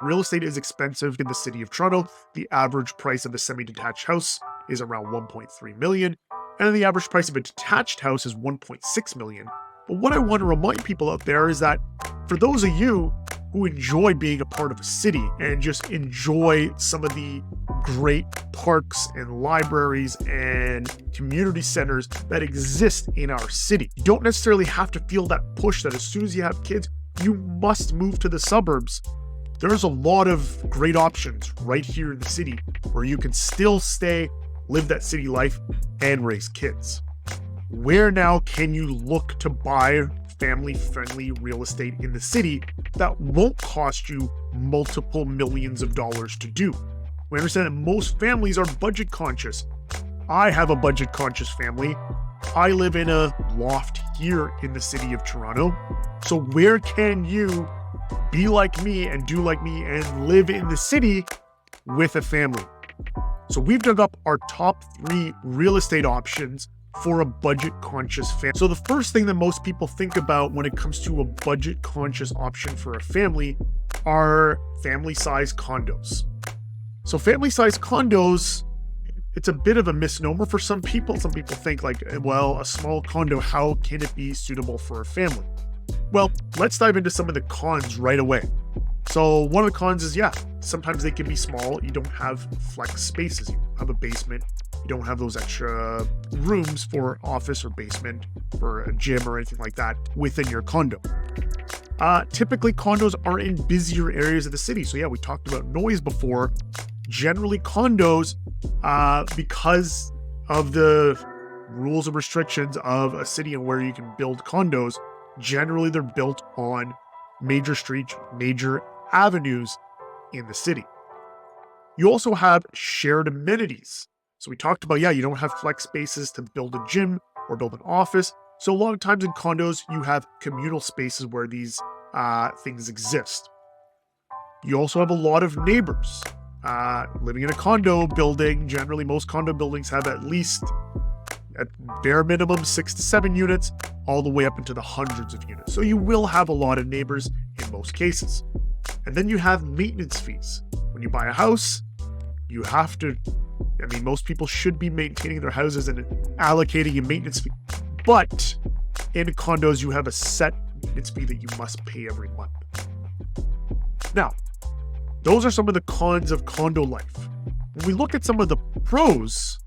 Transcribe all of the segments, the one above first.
Real estate is expensive in the city of Toronto. The average price of a semi-detached house is around 1.3 million, and the average price of a detached house is 1.6 million. But what I want to remind people out there is that for those of you who enjoy being a part of a city and just enjoy some of the great parks and libraries and community centers that exist in our city, you don't necessarily have to feel that push that as soon as you have kids, you must move to the suburbs. There's a lot of great options right here in the city where you can still stay, live that city life, and raise kids. Where now can you look to buy family-friendly real estate in the city that won't cost you multiple millions of dollars to do? We understand that most families are budget conscious. I have a budget conscious family. I live in a loft here in the city of Toronto. So where can you be like me and do like me and live in the city with a family? So we've dug up our top 3 real estate options for a budget conscious family. So the first thing that most people think about when it comes to a budget conscious option for a family are family size condos. So family size condos, it's a bit of a misnomer for some people. Some people think like, well, a small condo, how can it be suitable for a family? Well, let's dive into some of the cons right away. So one of the cons is, sometimes they can be small. You don't have flex spaces. You don't have a basement. You don't have those extra rooms for office or basement for a gym or anything like that within your condo. Typically, condos are in busier areas of the city. So we talked about noise before. Generally, condos, because of the rules and restrictions of a city and where you can build condos, generally they're built on major streets, major avenues in the city. You also have shared amenities. So we talked about, you don't have flex spaces to build a gym or build an office. So a lot of times in condos, you have communal spaces where these things exist. You also have a lot of neighbors. Living in a condo building, generally most condo buildings have at least, at bare minimum, 6 to 7 units, all the way up into the hundreds of units. So you will have a lot of neighbors in most cases. And then you have maintenance fees. When you buy a house, you have to, most people should be maintaining their houses and allocating a maintenance fee. But in condos, you have a set maintenance fee that you must pay every month. Now, those are some of the cons of condo life. When we look at some of the pros,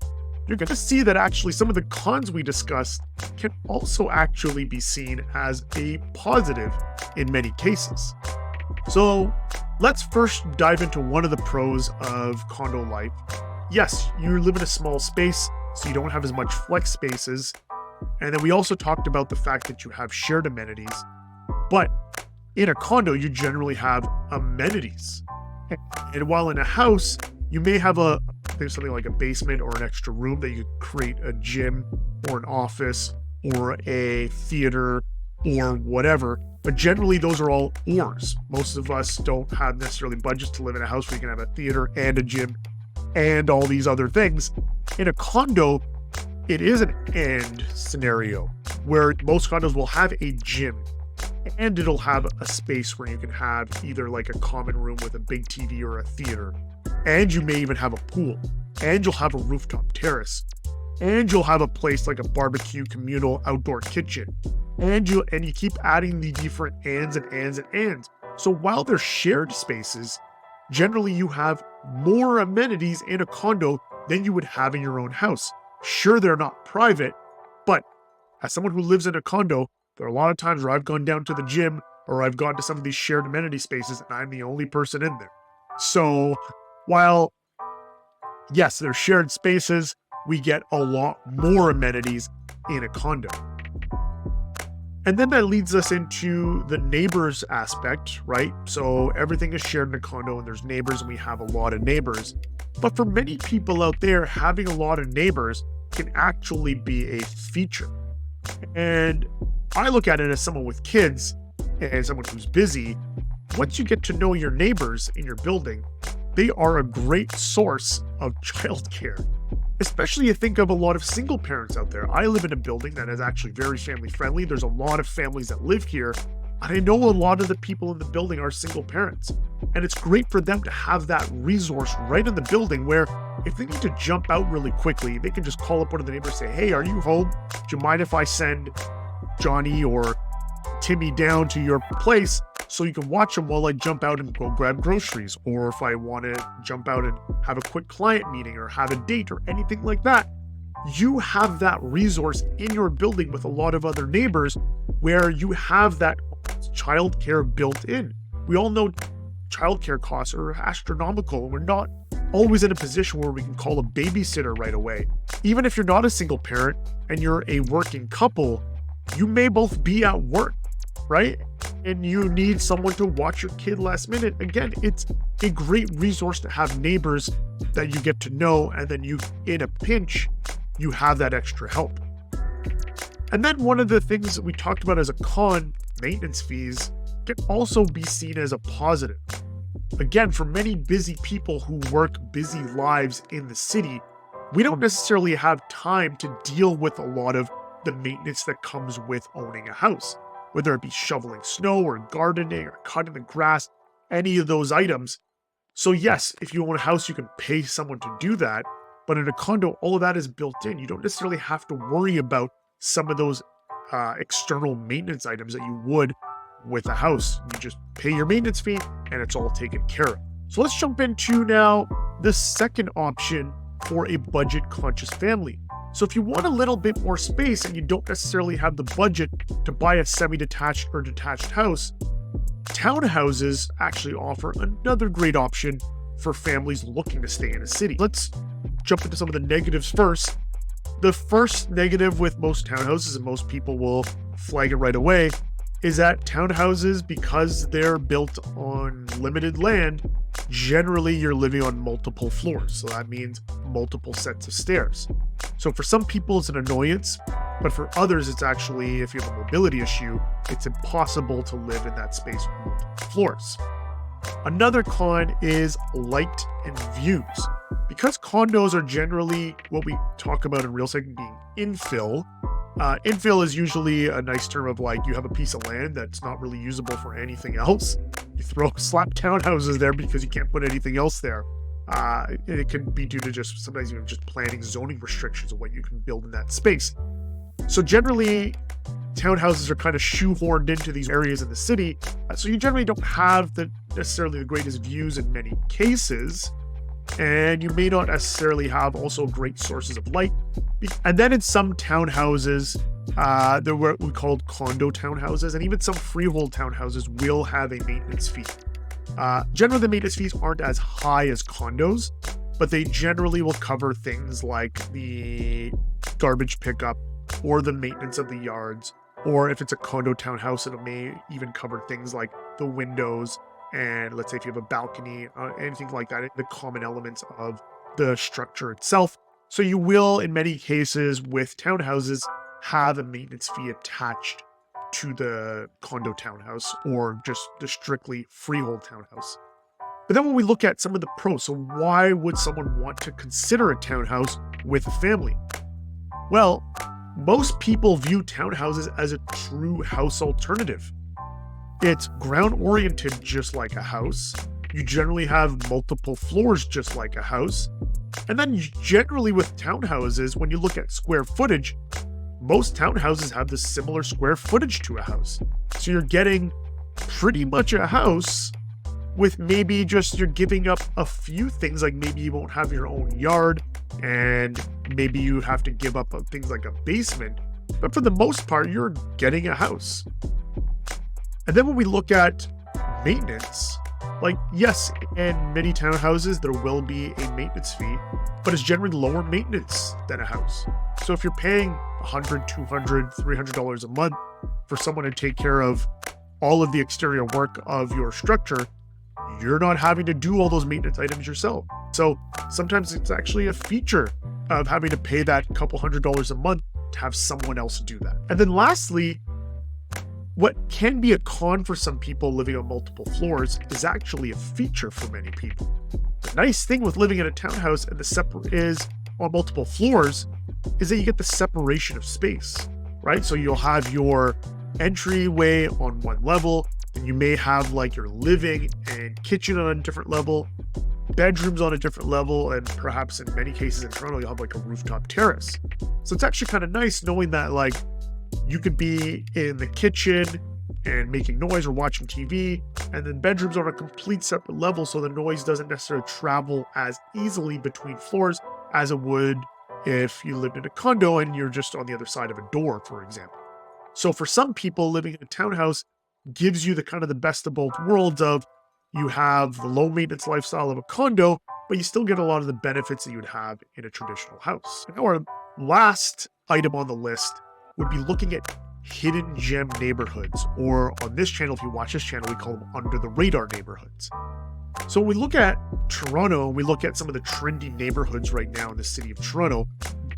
you're going to see that actually some of the cons we discussed can also actually be seen as a positive in many cases. So let's first dive into one of the pros of condo life. Yes, you live in a small space, so you don't have as much flex spaces. And then we also talked about the fact that you have shared amenities. But in a condo, you generally have amenities. And while in a house, you may have something like a basement or an extra room that you could create a gym or an office or a theater or whatever. But generally, those are all ors. Most of us don't have necessarily budgets to live in a house where you can have a theater and a gym and all these other things. In a condo, it is an and scenario where most condos will have a gym and it'll have a space where you can have either like a common room with a big TV or a theater. And you may even have a pool, and you'll have a rooftop terrace, and you'll have a place like a barbecue communal outdoor kitchen. And you keep adding the different ands and ands and ands. So while they're shared spaces, generally you have more amenities in a condo than you would have in your own house. Sure, they're not private, but as someone who lives in a condo, there are a lot of times where I've gone down to the gym or I've gone to some of these shared amenity spaces and I'm the only person in there. So while, yes, they're shared spaces, we get a lot more amenities in a condo. And then that leads us into the neighbors aspect, right? So everything is shared in a condo and there's neighbors and we have a lot of neighbors. But for many people out there, having a lot of neighbors can actually be a feature. And I look at it as someone with kids and someone who's busy. Once you get to know your neighbors in your building, they are a great source of childcare. Especially you think of a lot of single parents out there. I live in a building that is actually very family friendly. There's a lot of families that live here. But I know a lot of the people in the building are single parents, and it's great for them to have that resource right in the building where if they need to jump out really quickly, they can just call up one of the neighbors and say, hey, are you home? Do you mind if I send Johnny or Timmy down to your place so you can watch them while I jump out and go grab groceries? Or if I want to jump out and have a quick client meeting or have a date or anything like that, you have that resource in your building with a lot of other neighbors where you have that childcare built in. We all know childcare costs are astronomical, and we're not always in a position where we can call a babysitter right away. Even if you're not a single parent and you're a working couple, you may both be at work, right? And you need someone to watch your kid last minute. Again, it's a great resource to have neighbors that you get to know, and then you, in a pinch, you have that extra help. And then one of the things that we talked about as a con, maintenance fees, can also be seen as a positive. Again, for many busy people who work busy lives in the city, we don't necessarily have time to deal with a lot of the maintenance that comes with owning a house, whether it be shoveling snow or gardening or cutting the grass, any of those items. So yes, if you own a house, you can pay someone to do that, but in a condo, all of that is built in. You don't necessarily have to worry about some of those external maintenance items that you would with a house. You just pay your maintenance fee and it's all taken care of. So let's jump into now the second option for a budget conscious family. So if you want a little bit more space and you don't necessarily have the budget to buy a semi-detached or detached house, townhouses actually offer another great option for families looking to stay in a city. Let's jump into some of the negatives first. The first negative with most townhouses, and most people will flag it right away, is that townhouses, because they're built on limited land, generally you're living on multiple floors. So that means multiple sets of stairs. So for some people it's an annoyance, but for others it's actually, if you have a mobility issue, it's impossible to live in that space with multiple floors. Another con is light and views. Because condos are generally what we talk about in real estate being infill. Infill is usually a nice term of like you have a piece of land that's not really usable for anything else. You slap townhouses there because you can't put anything else there. And it can be due to just sometimes even just planning zoning restrictions of what you can build in that space. So generally, townhouses are kind of shoehorned into these areas in the city. So you generally don't have necessarily the greatest views in many cases. And you may not necessarily have also great sources of light. And then in some townhouses, they're what we call condo townhouses, and even some freehold townhouses will have a maintenance fee. Generally, the maintenance fees aren't as high as condos, but they generally will cover things like the garbage pickup or the maintenance of the yards, or if it's a condo townhouse, it may even cover things like the windows. And let's say if you have a balcony, anything like that, the common elements of the structure itself. So you will, in many cases with townhouses, have a maintenance fee attached to the condo townhouse or just the strictly freehold townhouse. But then when we look at some of the pros, so why would someone want to consider a townhouse with a family? Well, most people view townhouses as a true house alternative. It's ground oriented just like a house. You generally have multiple floors just like a house. And then generally with townhouses, when you look at square footage, most townhouses have the similar square footage to a house. So you're getting pretty much a house with maybe just you're giving up a few things, like maybe you won't have your own yard and maybe you have to give up things like a basement. But for the most part, you're getting a house. And then when we look at maintenance, like yes, in many townhouses, there will be a maintenance fee, but it's generally lower maintenance than a house. So if you're paying $100, $200, $300 a month for someone to take care of all of the exterior work of your structure, you're not having to do all those maintenance items yourself. So sometimes it's actually a feature of having to pay that couple $100s a month to have someone else do that. And then lastly, what can be a con for some people living on multiple floors is actually a feature for many people. The nice thing with living in a townhouse and is on multiple floors is that you get the separation of space, right? So you'll have your entryway on one level, and you may have like your living and kitchen on a different level, bedrooms on a different level, and perhaps in many cases in Toronto, you'll have like a rooftop terrace. So it's actually kind of nice knowing that like you could be in the kitchen and making noise or watching TV, and then bedrooms are on a complete separate level, so the noise doesn't necessarily travel as easily between floors as it would if you lived in a condo and you're just on the other side of a door, for example. So for some people, living in a townhouse gives you the kind of the best of both worlds of you have the low maintenance lifestyle of a condo, but you still get a lot of the benefits that you would have in a traditional house. And our last item on the list would be looking at hidden gem neighborhoods, or on this channel, if you watch this channel, we call them under the radar neighborhoods. So when we look at Toronto, we look at some of the trendy neighborhoods right now in the city of Toronto,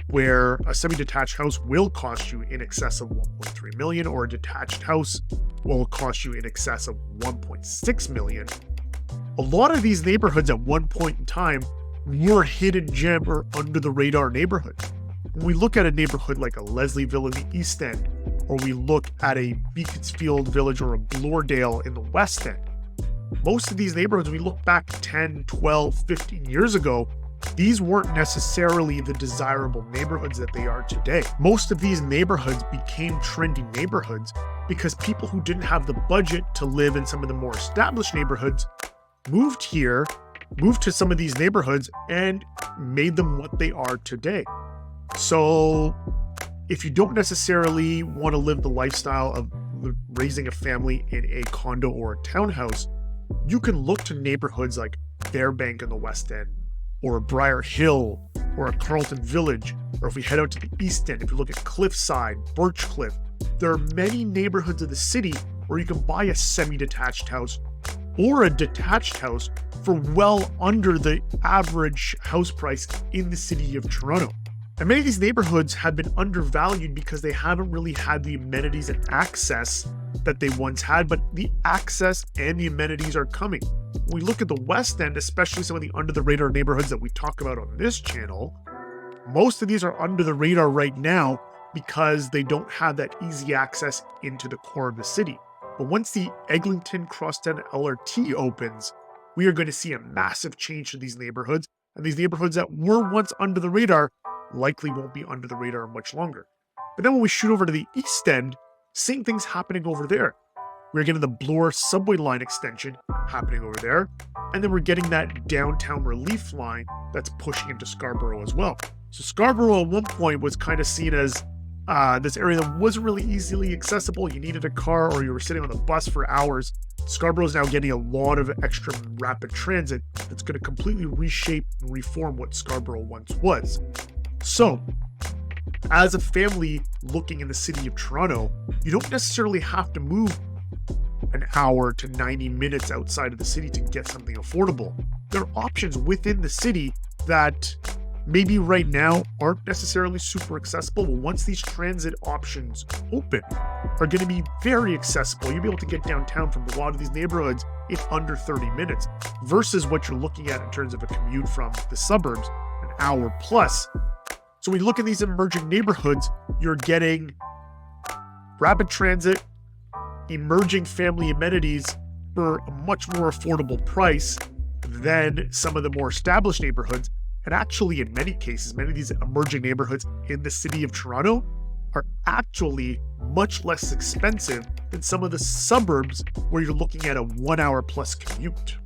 where a semi-detached house will cost you in excess of 1.3 million, or a detached house will cost you in excess of 1.6 million. A lot of these neighborhoods at one point in time were hidden gem or under the radar neighborhoods. When we look at a neighborhood like a Leslieville in the East End, or we look at a Beaconsfield Village or a Bloordale in the West End, most of these neighborhoods, when we look back 10, 12, 15 years ago, these weren't necessarily the desirable neighborhoods that they are today. Most of these neighborhoods became trendy neighborhoods because people who didn't have the budget to live in some of the more established neighborhoods moved here, moved to some of these neighborhoods, and made them what they are today. So if you don't necessarily want to live the lifestyle of raising a family in a condo or a townhouse, you can look to neighborhoods like Fairbank in the West End, or a Briar Hill, or a Carlton Village, or if we head out to the East End, if you look at Cliffside, Birchcliff, there are many neighborhoods of the city where you can buy a semi-detached house or a detached house for well under the average house price in the city of Toronto. And many of these neighborhoods have been undervalued because they haven't really had the amenities and access that they once had, but the access and the amenities are coming. When we look at the West End, especially some of the under the radar neighborhoods that we talk about on this channel, most of these are under the radar right now because they don't have that easy access into the core of the city. But once the Eglinton Crosstown LRT opens, we are going to see a massive change to these neighborhoods, and these neighborhoods that were once under the radar likely won't be under the radar much longer. But then when we shoot over to the East End, same thing's happening over there. We're getting the Bloor subway line extension happening over there, and then we're getting that downtown relief line that's pushing into Scarborough as well. So Scarborough at one point was kind of seen as this area that wasn't really easily accessible. You needed a car or you were sitting on the bus for hours. Scarborough is now getting a lot of extra rapid transit that's going to completely reshape and reform what Scarborough once was. So, as a family looking in the city of Toronto, you don't necessarily have to move an hour to 90 minutes outside of the city to get something affordable. There are options within the city that maybe right now aren't necessarily super accessible, but once these transit options open, are going to be very accessible. You'll be able to get downtown from a lot of these neighborhoods in under 30 minutes versus what you're looking at in terms of a commute from the suburbs, an hour plus. So when you look at these emerging neighborhoods, you're getting rapid transit, emerging family amenities for a much more affordable price than some of the more established neighborhoods. And actually, in many cases, many of these emerging neighborhoods in the city of Toronto are actually much less expensive than some of the suburbs where you're looking at a 1 hour plus commute.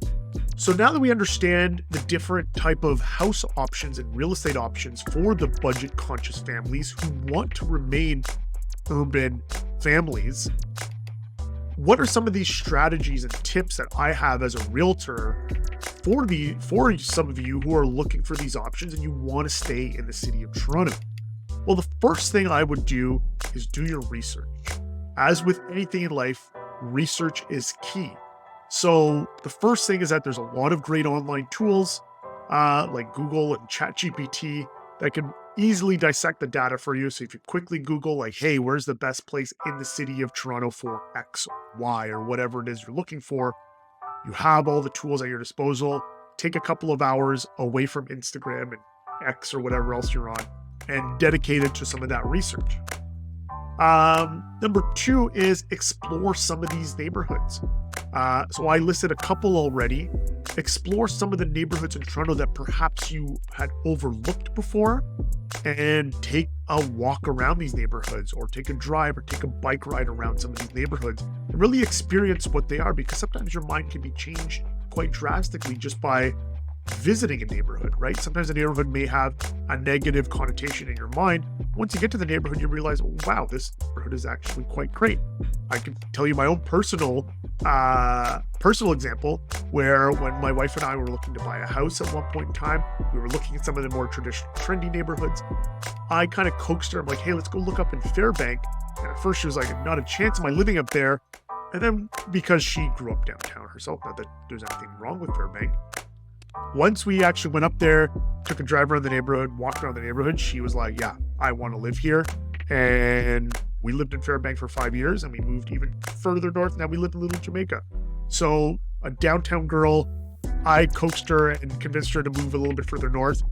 So now that we understand the different type of house options and real estate options for the budget conscious families who want to remain urban families, what are some of these strategies and tips that I have as a realtor for some of you who are looking for these options and you want to stay in the city of Toronto? Well, the first thing I would do is do your research. As with anything in life, research is key. So the first thing is that there's a lot of great online tools like Google and ChatGPT that can easily dissect the data for you. So if you quickly Google like, hey, where's the best place in the city of Toronto for X or Y or whatever it is you're looking for, you have all the tools at your disposal. Take a couple of hours away from Instagram and X or whatever else you're on and dedicate it to some of that research. Number 2 is explore some of these neighborhoods. So I listed a couple already. Explore some of the neighborhoods in Toronto that perhaps you had overlooked before, and take a walk around these neighborhoods, or take a drive or take a bike ride around some of these neighborhoods and really experience what they are, because sometimes your mind can be changed quite drastically just by visiting a neighborhood, right? Sometimes a neighborhood may have a negative connotation in your mind. Once you get to the neighborhood, you realize, wow, this neighborhood is actually quite great. I can tell you my own personal example, where when my wife and I were looking to buy a house at one point in time, we were looking at some of the more traditional, trendy neighborhoods. I kind of coaxed her. I'm like, hey, let's go look up in Fairbank. And at first she was like, not a chance am I living up there. And then because she grew up downtown herself, not that there's anything wrong with Fairbank, once we actually went up there, took a drive around the neighborhood, walked around the neighborhood, she was like, yeah, I want to live here. And we lived in Fairbank for 5 years, and we moved even further north. Now we live in Little Jamaica. So a downtown girl, I coaxed her and convinced her to move a little bit further north.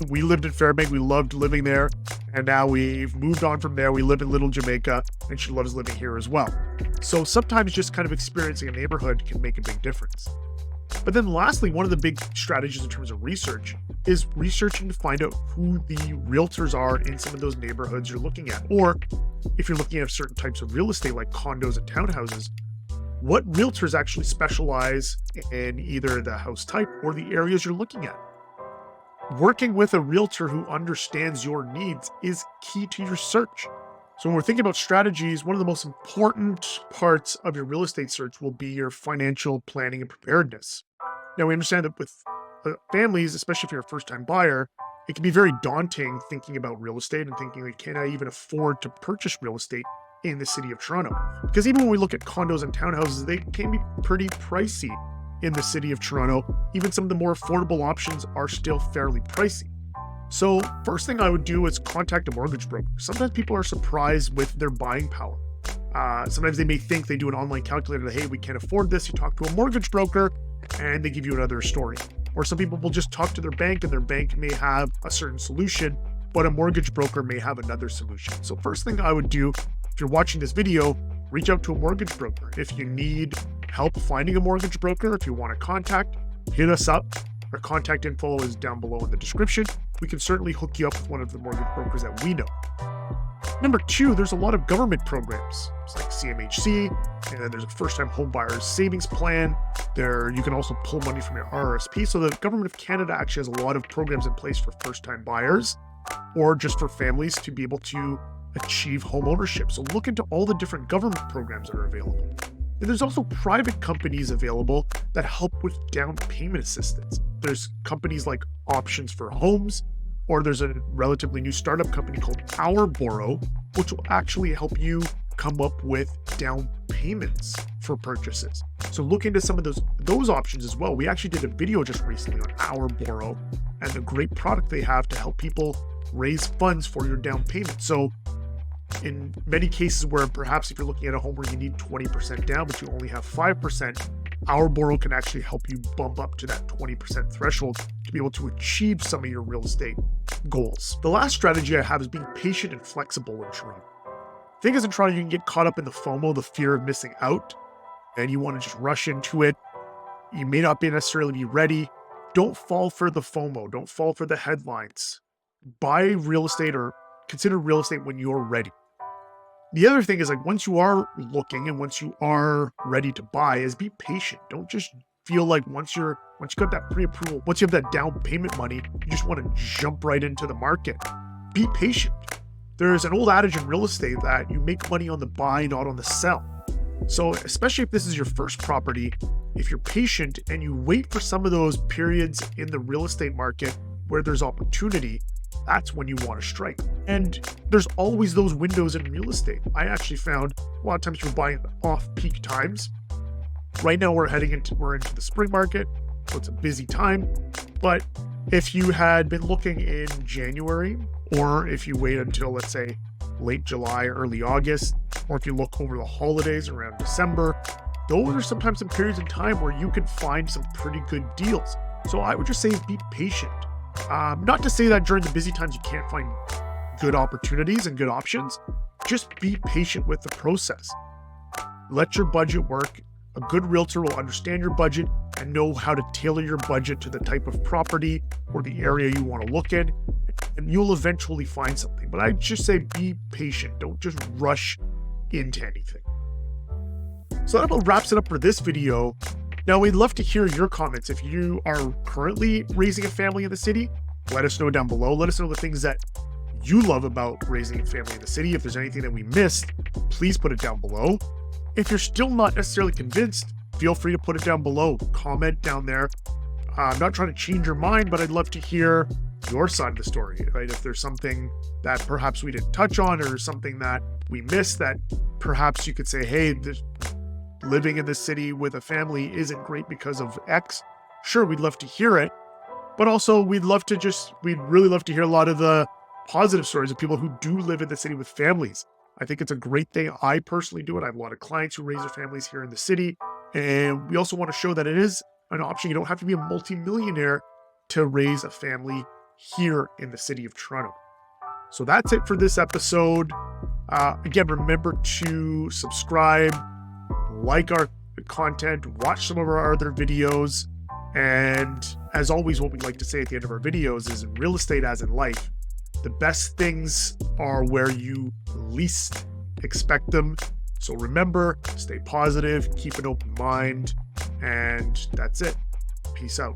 We lived in Fairbank. We loved living there. And now we've moved on from there. We live in Little Jamaica, and she loves living here as well. So sometimes just kind of experiencing a neighborhood can make a big difference. But then lastly, one of the big strategies in terms of research is researching to find out who the realtors are in some of those neighborhoods you're looking at. Or if you're looking at certain types of real estate like condos and townhouses, what realtors actually specialize in either the house type or the areas you're looking at. Working with a realtor who understands your needs is key to your search. So when we're thinking about strategies, one of the most important parts of your real estate search will be your financial planning and preparedness. Now, we understand that with families, especially if you're a first-time buyer, it can be very daunting thinking about real estate and thinking, like, can I even afford to purchase real estate in the city of Toronto? Because even when we look at condos and townhouses, they can be pretty pricey in the city of Toronto. Even some of the more affordable options are still fairly pricey. So first thing I would do is contact a mortgage broker. Sometimes people are surprised with their buying power. Sometimes they may think they do an online calculator that, hey, we can't afford this. You talk to a mortgage broker and they give you another story. Or some people will just talk to their bank, and their bank may have a certain solution, but a mortgage broker may have another solution. So first thing I would do, if you're watching this video, reach out to a mortgage broker. If you need help finding a mortgage broker, if you want to contact, hit us up. Our contact info is down below in the description. We can certainly hook you up with one of the mortgage brokers that we know. Number 2, there's a lot of government programs. It's like CMHC, and then there's a first-time home buyer's savings plan. You can also pull money from your RRSP. So the government of Canada actually has a lot of programs in place for first-time buyers, or just for families to be able to achieve home ownership. So look into all the different government programs that are available. And there's also private companies available that help with down payment assistance. There's companies like Options for Homes, or there's a relatively new startup company called Our Borrow, which will actually help you come up with down payments for purchases. So look into some of those options as well. We actually did a video just recently on Our Borrow and the great product they have to help people raise funds for your down payment. So in many cases where perhaps if you're looking at a home where you need 20% down, but you only have 5%, Our Borrow can actually help you bump up to that 20% threshold to be able to achieve some of your real estate goals. The last strategy I have is being patient and flexible in Toronto. The thing is, in Toronto, you can get caught up in the FOMO, the fear of missing out, and you want to just rush into it. You may not necessarily be ready. Don't fall for the FOMO. Don't fall for the headlines. Buy real estate or consider real estate when you're ready. The other thing is, like, once you are looking and once you are ready to buy, is be patient. Don't just feel like once you got that pre-approval, once you have that down payment money, you just want to jump right into the market. Be patient. There's an old adage in real estate that you make money on the buy, not on the sell. So especially if this is your first property, if you're patient and you wait for some of those periods in the real estate market where there's opportunity, that's when you want to strike. And there's always those windows in real estate. I actually found a lot of times you're buying off-peak times. Right now we're into the spring market, so it's a busy time. But if you had been looking in January, or if you wait until, let's say, late July, early August, or if you look over the holidays around December, those are sometimes some periods in time where you can find some pretty good deals. So I would just say be patient. Not to say that during the busy times you can't find good opportunities and good options, just be patient with the process. Let your budget work. A good realtor will understand your budget and know how to tailor your budget to the type of property or the area you want to look in, and you'll eventually find something. But I just say be patient. Don't just rush into anything. So that about wraps it up for this video. Now, we'd love to hear your comments. If you are currently raising a family in the city, let us know down below. Let us know the things that you love about raising a family in the city. If there's anything that we missed, please put it down below. If you're still not necessarily convinced, feel free to put it down below. Comment down there. I'm not trying to change your mind, but I'd love to hear your side of the story, right? If there's something that perhaps we didn't touch on or something that we missed that perhaps you could say, hey, living in the city with a family isn't great because of X. Sure, we'd love to hear it. But also we'd really love to hear a lot of the positive stories of people who do live in the city with families. I think it's a great thing. I personally do it. I have a lot of clients who raise their families here in the city. And we also want to show that it is an option. You don't have to be a multimillionaire to raise a family here in the city of Toronto. So that's it for this episode. Again, remember to subscribe, like our content, watch some of our other videos. And as always, what we like to say at the end of our videos is in real estate, as in life, the best things are where you least expect them. So remember, stay positive, keep an open mind, and that's it. Peace out.